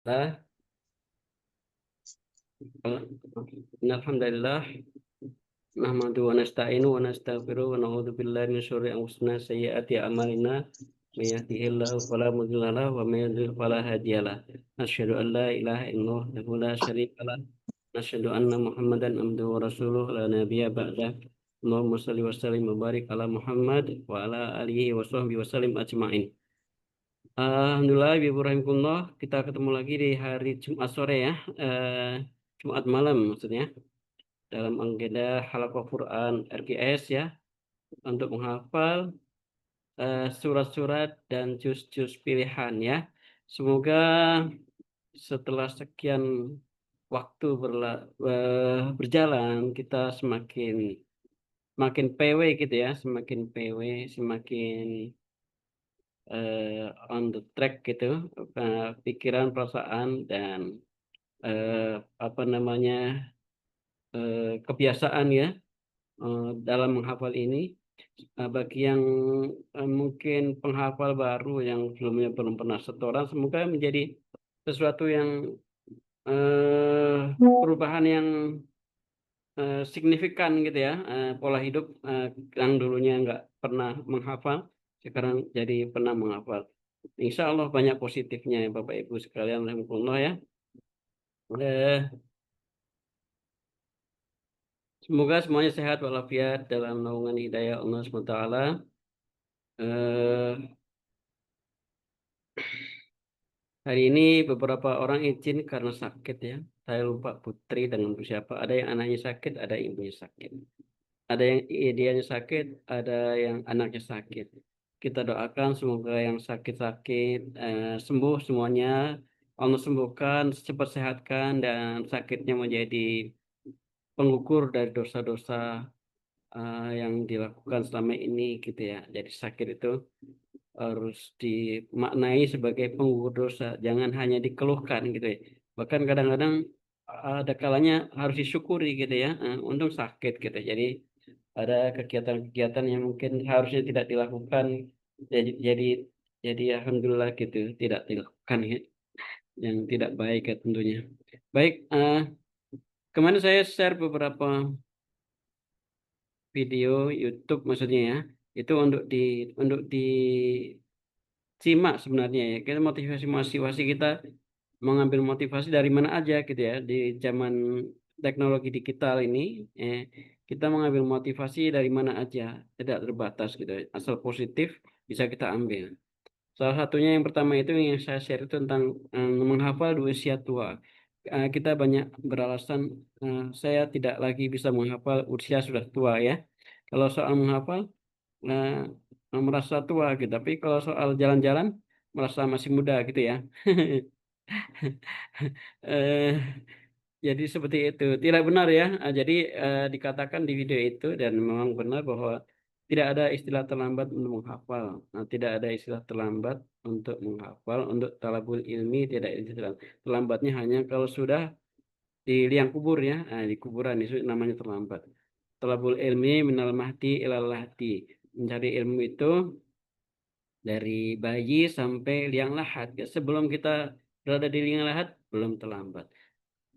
Lah, alhamdulillah, nahmadu wa nasta'inu wa nastaghfiru wa na'udzu billahi min syururi anfusina sayyiati a'malina may yahdihillahu fala mudilla lahu wa may yudlil fala hadiyalah. Asyhadu an la ilaha illallah wahdahu la syarika lah. Asyhadu anna Muhammadan abduhu wa rasuluh la nabiyya ba'dah. Allahumma shalli wa sallim wa barik ala Muhammad wa ala alihi wa sahbihi wa sallim ajma'in. Alhamdulillah, Ibu Rahimkullah, kita ketemu lagi di hari Jumat sore ya, Jumat malam maksudnya, dalam agenda Halaqah Quran RGS ya, untuk menghafal surat-surat dan juz-juz pilihan ya. Semoga setelah sekian waktu berjalan, kita semakin makin PW gitu ya, semakin PW, semakin on the track gitu, pikiran, perasaan, dan apa namanya kebiasaan ya dalam menghafal ini. Bagi yang mungkin penghafal baru yang sebelumnya belum pernah setoran, semoga menjadi sesuatu yang perubahan yang signifikan gitu ya, pola hidup yang dulunya nggak pernah menghafal, sekarang jadi pernah menghafal. Insya Allah banyak positifnya ya Bapak Ibu sekalian, alhamdulillah ya. Eh, Semoga semuanya sehat walafiat dalam naungan hidayah Allah SWT. Eh, Hari ini beberapa orang izin karena sakit ya. Saya lupa Putri dengan siapa. Ada yang anaknya sakit, ada yang ibunya sakit. Ada yang dianya sakit, ada yang anaknya sakit. Kita doakan semoga yang sakit-sakit sembuh semuanya. Allah sembuhkan, cepat sehatkan, dan sakitnya menjadi pengukur dari dosa-dosa yang dilakukan selama ini gitu ya. Jadi sakit itu harus dimaknai sebagai penggugur dosa, jangan hanya dikeluhkan gitu ya. Bahkan kadang-kadang ada kalanya harus disyukuri gitu ya. Untung sakit gitu. Jadi ada kegiatan-kegiatan yang mungkin harusnya tidak dilakukan, jadi jadi jadi alhamdulillah gitu tidak dilakukan ya. Yang tidak baik ya tentunya. Baik, kemarin saya share beberapa video YouTube maksudnya ya. Itu untuk disimak sebenarnya ya. Kita motivasi kita mengambil motivasi dari mana aja gitu ya. Di zaman teknologi digital ini, eh, kita mengambil motivasi dari mana aja, tidak terbatas gitu. Asal positif bisa kita ambil. Salah satunya yang pertama itu yang saya share itu tentang menghafal di usia tua. Kita banyak beralasan saya tidak lagi bisa menghafal, usia sudah tua ya. Kalau soal menghafal merasa tua gitu, tapi kalau soal jalan-jalan merasa masih muda gitu ya. Eh, jadi seperti itu. Tidak benar ya. Jadi dikatakan di video itu dan memang benar bahwa tidak ada istilah terlambat untuk menghafal. Tidak ada istilah terlambat untuk menghafal. Untuk talabul ilmi tidak ada istilah terlambatnya, hanya kalau sudah di liang kubur ya. Di kuburan itu namanya terlambat. Talabul ilmi minal mahdi ilal lahdi. Mencari ilmu itu dari bayi sampai liang lahat. Ya, sebelum kita berada di liang lahat belum terlambat.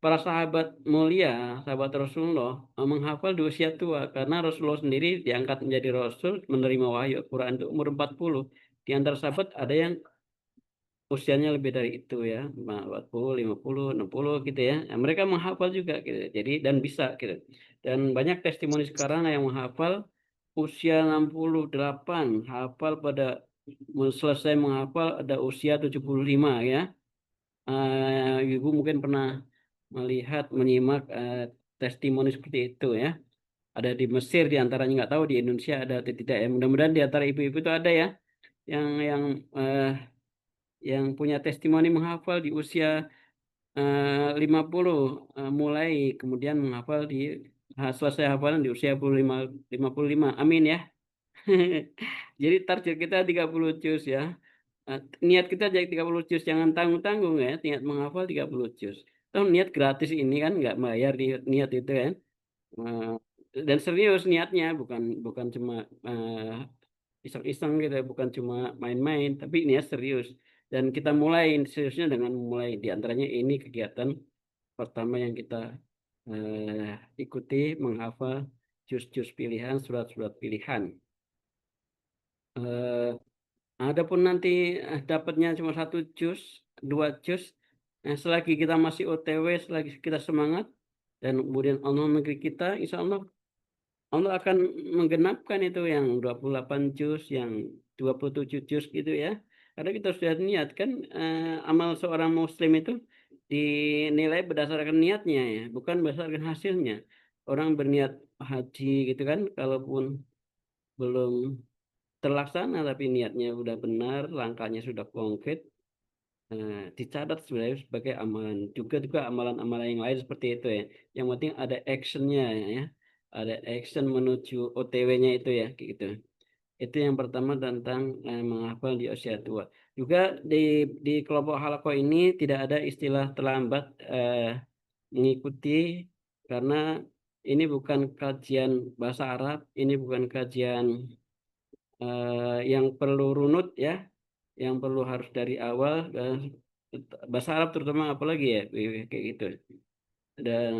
Para sahabat mulia, sahabat Rasulullah, menghafal di usia tua karena Rasulullah sendiri diangkat menjadi Rasul, menerima wahyu Al-Quran itu umur 40. Di antara sahabat ada yang usianya lebih dari itu ya, 40, 50, 60 gitu ya. Nah, mereka menghafal juga gitu. Jadi dan bisa gitu. Dan banyak testimoni sekarang yang menghafal usia 68, hafal pada selesai menghafal ada usia 75 ya. Ibu mungkin pernah melihat, menyimak testimoni seperti itu ya. Ada di Mesir di antaranya, nggak tahu di Indonesia ada atau tidak ya. Mudah-mudahan di antara ibu-ibu itu ada ya yang eh, yang punya testimoni menghafal di usia 50 mulai kemudian menghafal selesai hafalan di usia 55. Amin ya. Jadi target kita 30 juz ya. Niat kita jadi 30 juz, jangan tanggung-tanggung ya, niat menghafal 30 juz. Toh niat gratis ini kan nggak bayar di niat itu kan. Eh, dan serius niatnya, bukan bukan cuma iseng-iseng gitu, bukan cuma main-main, tapi niat serius. Dan kita mulai seriusnya dengan mulai diantaranya ini kegiatan pertama yang kita ikuti menghafal juz-juz pilihan, surat-surat pilihan. Adapun nanti dapatnya cuma 1 juz, 2 juz, selagi kita masih OTW, selagi kita semangat, dan kemudian Allah negeri kita, insya Allah Allah akan menggenapkan itu yang 28 juz, yang 27 juz gitu ya. Karena kita sudah niat kan, amal seorang muslim itu dinilai berdasarkan niatnya ya, bukan berdasarkan hasilnya. Orang berniat haji gitu kan, kalaupun belum terlaksana tapi niatnya sudah benar, langkahnya sudah konkret, dicatat sebenarnya sebagai amalan. Juga amalan-amalan yang lain seperti itu ya. Yang penting ada actionnya ya, ada action menuju OTW-nya itu ya, gitu. Itu yang pertama tentang menghafal di usia tua. Juga di kelompok halaqah ini tidak ada istilah terlambat mengikuti, karena ini bukan kajian bahasa Arab, ini bukan kajian yang perlu runut ya, yang perlu harus dari awal, dan bahasa Arab terutama apalagi ya, kayak gitu. Dan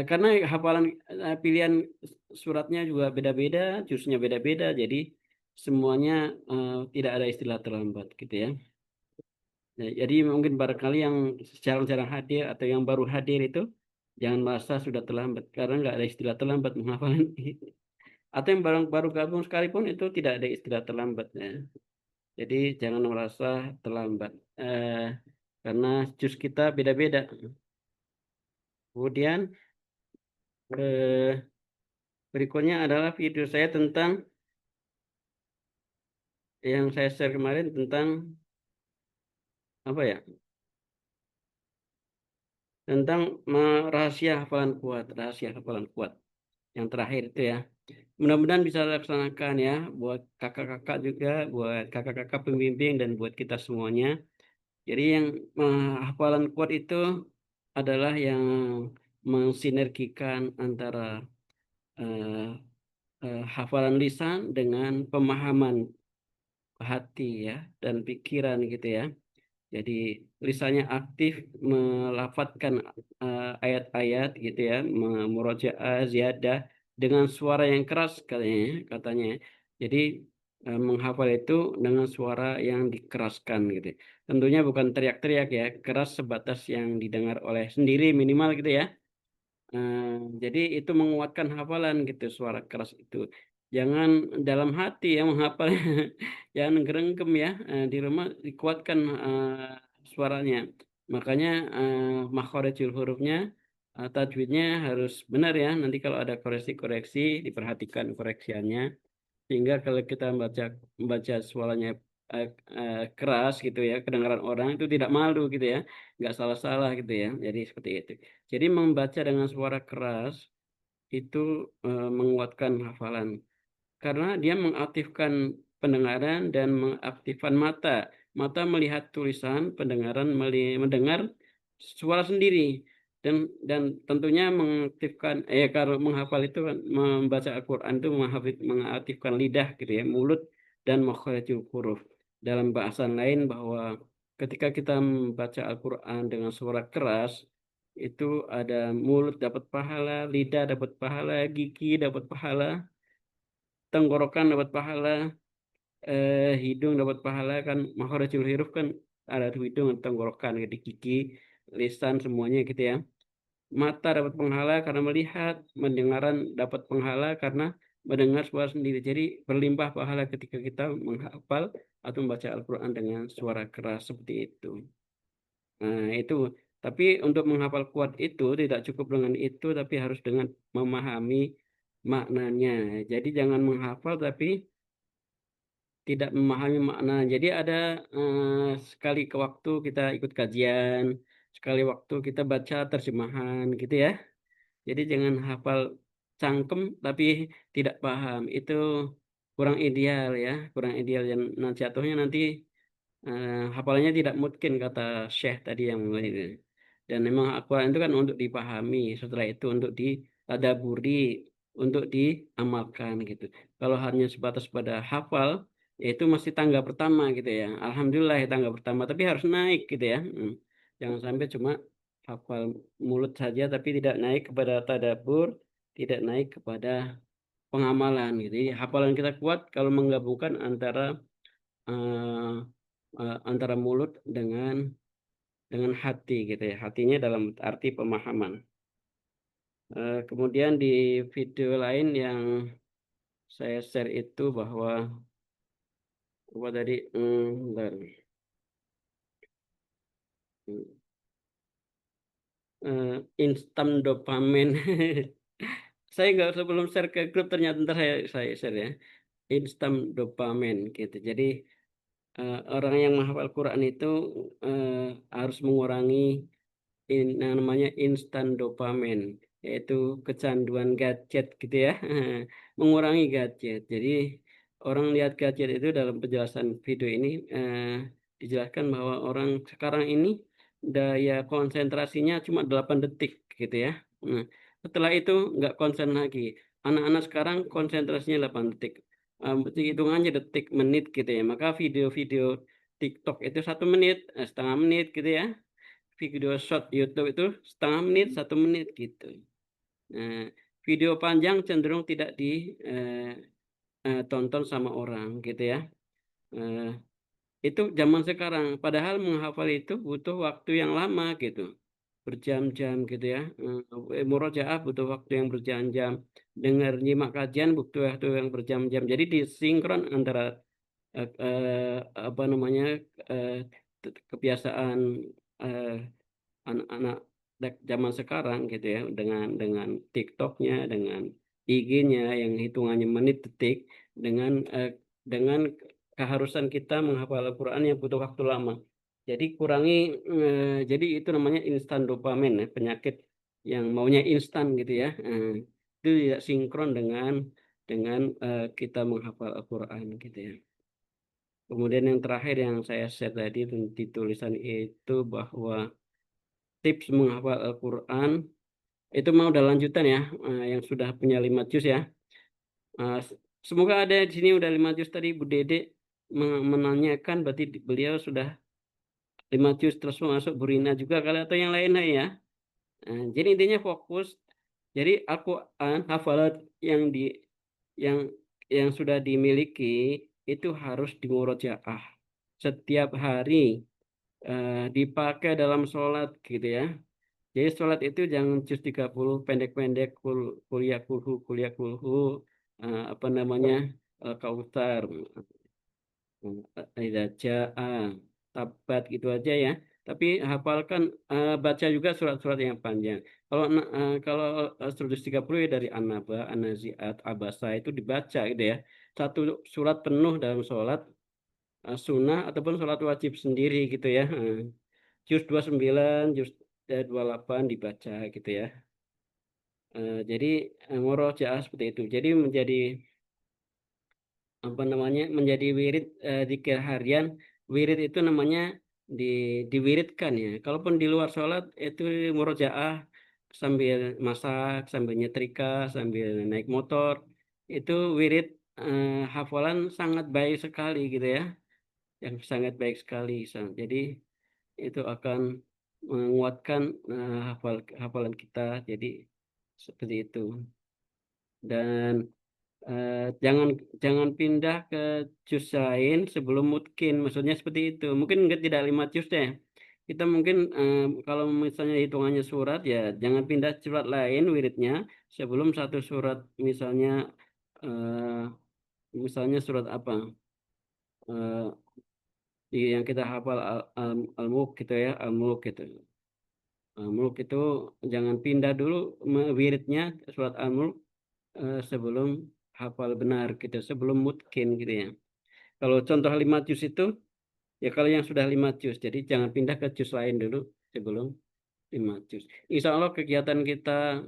karena hafalan pilihan suratnya juga beda-beda, juznya beda-beda, jadi semuanya tidak ada istilah terlambat gitu ya. Ya, jadi mungkin barangkali yang jarang-jarang hadir atau yang baru hadir itu jangan merasa sudah terlambat, karena nggak ada istilah terlambat menghafalkan. Atau yang baru gabung sekalipun itu tidak ada istilah terlambat ya. Jadi jangan merasa terlambat, karena juz kita beda-beda. Kemudian eh, berikutnya adalah video saya tentang yang saya share kemarin tentang apa ya? Tentang rahasia hafalan kuat. Yang terakhir itu ya. Mudah-mudahan bisa dilaksanakan ya buat kakak-kakak juga, buat kakak-kakak pembimbing dan buat kita semuanya. Jadi yang hafalan kuat itu adalah yang mensinergikan antara eh, hafalan lisan dengan pemahaman hati ya dan pikiran gitu ya. Jadi lisannya aktif melafadzkan ayat-ayat gitu ya, murojaah ziyadah dengan suara yang keras katanya. Jadi menghafal itu dengan suara yang dikeraskan gitu. Tentunya bukan teriak-teriak ya, keras sebatas yang didengar oleh sendiri minimal gitu ya. Eh, jadi itu menguatkan hafalan gitu, suara keras itu. Jangan dalam hati ya menghafal, jangan gerenggem ya. Di rumah dikuatkan suaranya. Makanya makhorijul hurufnya, tajwidnya harus benar ya. Nanti kalau ada koreksi-koreksi, diperhatikan koreksiannya. Sehingga kalau kita membaca suaranya eh, keras gitu ya, kedengaran orang itu tidak malu gitu ya, nggak salah-salah gitu ya. Jadi seperti itu. Jadi membaca dengan suara keras itu menguatkan hafalan, karena dia mengaktifkan pendengaran dan mengaktifkan mata. Mata melihat tulisan, pendengaran mendengar suara sendiri, dan tentunya mengaktifkan kalau menghafal itu kan, membaca Al-Qur'an itu mengaktifkan lidah gitu ya, mulut dan makharijul huruf. Dalam bahasan lain bahwa ketika kita membaca Al-Qur'an dengan suara keras itu ada mulut dapat pahala, lidah dapat pahala, gigi dapat pahala, tenggorokan dapat pahala, hidung dapat pahala kan, makharijul huruf kan ada di hidung, tenggorokan, di gigi, lisan semuanya gitu ya. Mata dapat pahala karena melihat, mendengaran dapat pahala karena mendengar suara sendiri. Jadi berlimpah pahala ketika kita menghafal atau membaca Al-Quran dengan suara keras seperti itu. Nah, itu. Tapi untuk menghafal kuat itu tidak cukup dengan itu, tapi harus dengan memahami maknanya. Jadi jangan menghafal tapi tidak memahami makna. Jadi ada sekali ke waktu kita ikut kajian, sekali waktu kita baca terjemahan gitu ya. Jadi jangan hafal cangkem tapi tidak paham. Itu kurang ideal ya, kurang ideal, dan jatuhnya nanti hafalannya tidak mungkin kata Syekh tadi yang mulai itu. Dan memang Al-Quran itu kan untuk dipahami, setelah itu untuk ditadaburi, untuk diamalkan gitu. Kalau hanya sebatas pada hafal, yaitu masih tangga pertama gitu ya. Alhamdulillah ya tangga pertama, tapi harus naik gitu ya. Jangan sampai cuma hafal mulut saja tapi tidak naik kepada tadabbur, tidak naik kepada pengamalan gitu. Jadi hafalan kita kuat kalau menggabungkan eh, antara mulut dengan hati gitu ya. Hatinya dalam arti pemahaman. Kemudian di video lain yang saya share itu bahwa apa tadi? Bentar. Instan dopamin. Saya nggak sebelum share ke grup ternyata ntar saya share ya. Instan dopamin gitu. Jadi orang yang menghafal Quran itu eh, harus mengurangi yang namanya instan dopamin, yaitu kecanduan gadget gitu ya. Mengurangi gadget. Jadi orang lihat gadget itu dalam penjelasan video ini dijelaskan bahwa orang sekarang ini daya konsentrasinya cuma 8 detik gitu ya. Nah, setelah itu nggak konsen lagi. Anak-anak sekarang konsentrasinya 8 detik. Hitungannya detik, menit gitu ya. Maka video-video TikTok itu 1 menit, setengah menit gitu ya. Video short YouTube itu setengah menit, 1 menit gitu. Nah, video panjang cenderung tidak ditonton sama orang gitu ya. Eh, itu zaman sekarang. Padahal menghafal itu butuh waktu yang lama gitu, berjam-jam gitu ya. Murojaah butuh waktu yang berjam-jam. Dengar nyimak kajian butuh waktu yang berjam-jam. Jadi disinkron antara apa namanya eh, kebiasaan eh, anak-anak zaman sekarang gitu ya dengan TikToknya, dengan IG-nya yang hitungannya menit detik, dengan keharusan kita menghafal Al-Quran yang butuh waktu lama. Jadi kurangi, jadi itu namanya instan dopamin ya, penyakit yang maunya instan gitu ya. Itu tidak sinkron dengan kita menghafal Al-Quran gitu ya. Kemudian yang terakhir yang saya share tadi di tulisan itu bahwa tips menghafal Al-Quran itu mau udah lanjutan ya, yang sudah punya 5 juz ya. Semoga ada di sini udah 5 juz tadi Bu Dede menanyakan berarti beliau sudah 5 juz terus masuk Bu Rina juga kali atau yang lain ya. Jadi intinya fokus. Jadi Al-Quran hafalat yang di yang yang sudah dimiliki itu harus dimurojaah setiap hari, dipakai dalam sholat gitu ya. Jadi sholat itu jangan juz 30 pendek-pendek kuliah kulhu apa namanya kautsar, idza jaa, tabat gitu aja ya. Tapi hafalkan, baca juga surat-surat yang panjang. Kalau 130 ya dari An-Naba, An-Nazi'at, Abasa itu dibaca gitu ya. Satu surat penuh dalam sholat sunnah ataupun sholat wajib sendiri gitu ya. Juz 29, juz 28 dibaca gitu ya. Jadi murojaah seperti itu. Jadi menjadi apa namanya menjadi wirid, zikir harian. Wirid itu namanya di diwiridkan ya. Kalaupun di luar sholat itu murojaah sambil masak, sambil nyetrika, sambil naik motor. Itu wirid hafalan sangat baik sekali gitu ya. Yang sangat baik sekali. Jadi itu akan menguatkan hafalan kita. Jadi seperti itu. Dan jangan jangan pindah ke juz lain sebelum mungkin. Maksudnya seperti itu. Mungkin enggak tidak 5 juz deh. Kita mungkin kalau misalnya hitungannya surat ya jangan pindah surat lain wiridnya sebelum satu surat, misalnya misalnya surat apa yang kita hafal Al-Mulk gitu ya, Al-Mulk gitu. Al-Mulk itu jangan pindah dulu wiridnya surat Al-Mulk sebelum hafal benar gitu, sebelum mungkin gitu ya. Kalau contoh 5 juz itu, ya kalau yang sudah 5 juz, jadi jangan pindah ke juz lain dulu sebelum 5 juz. Insya Allah kegiatan kita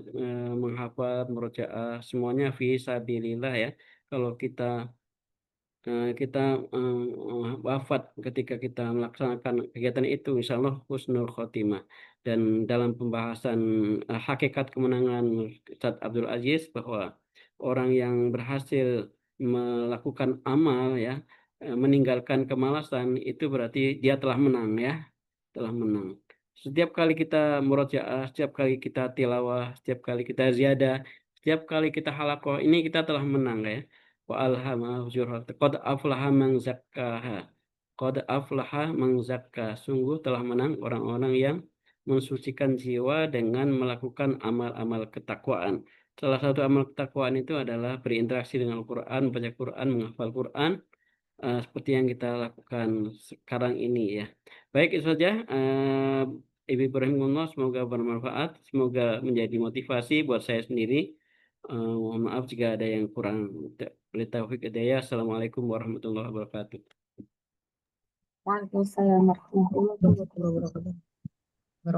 menghafal, murojaah, semuanya fi sabilillah ya. Kalau kita wafat ketika kita melaksanakan kegiatan itu, insya Allah husnul khotimah. Dan dalam pembahasan hakikat kemenangan Ustadz Abdul Aziz bahwa orang yang berhasil melakukan amal ya meninggalkan kemalasan, itu berarti dia telah menang ya, telah menang. Setiap kali kita murojaah, setiap kali kita tilawah, setiap kali kita ziyadah, setiap kali kita halakoh, ini kita telah menang ya. Wa alhamahu fujuraha. Qad aflaha man zakkaha. Qad aflaha man zakka. Sungguh telah menang orang-orang yang mensucikan jiwa dengan melakukan amal-amal ketakwaan. Salah satu amal ketakwaan itu adalah berinteraksi dengan Al-Quran, baca Quran, menghafal Quran, seperti yang kita lakukan sekarang ini ya. Baik, itu saja. Ibu Ibrahimullah, semoga bermanfaat, semoga menjadi motivasi buat saya sendiri. Mohon maaf jika ada yang kurang. Bila taufik hidayah. Assalamualaikum warahmatullahi wabarakatuh. Waalaikumsalam warahmatullahi wabarakatuh.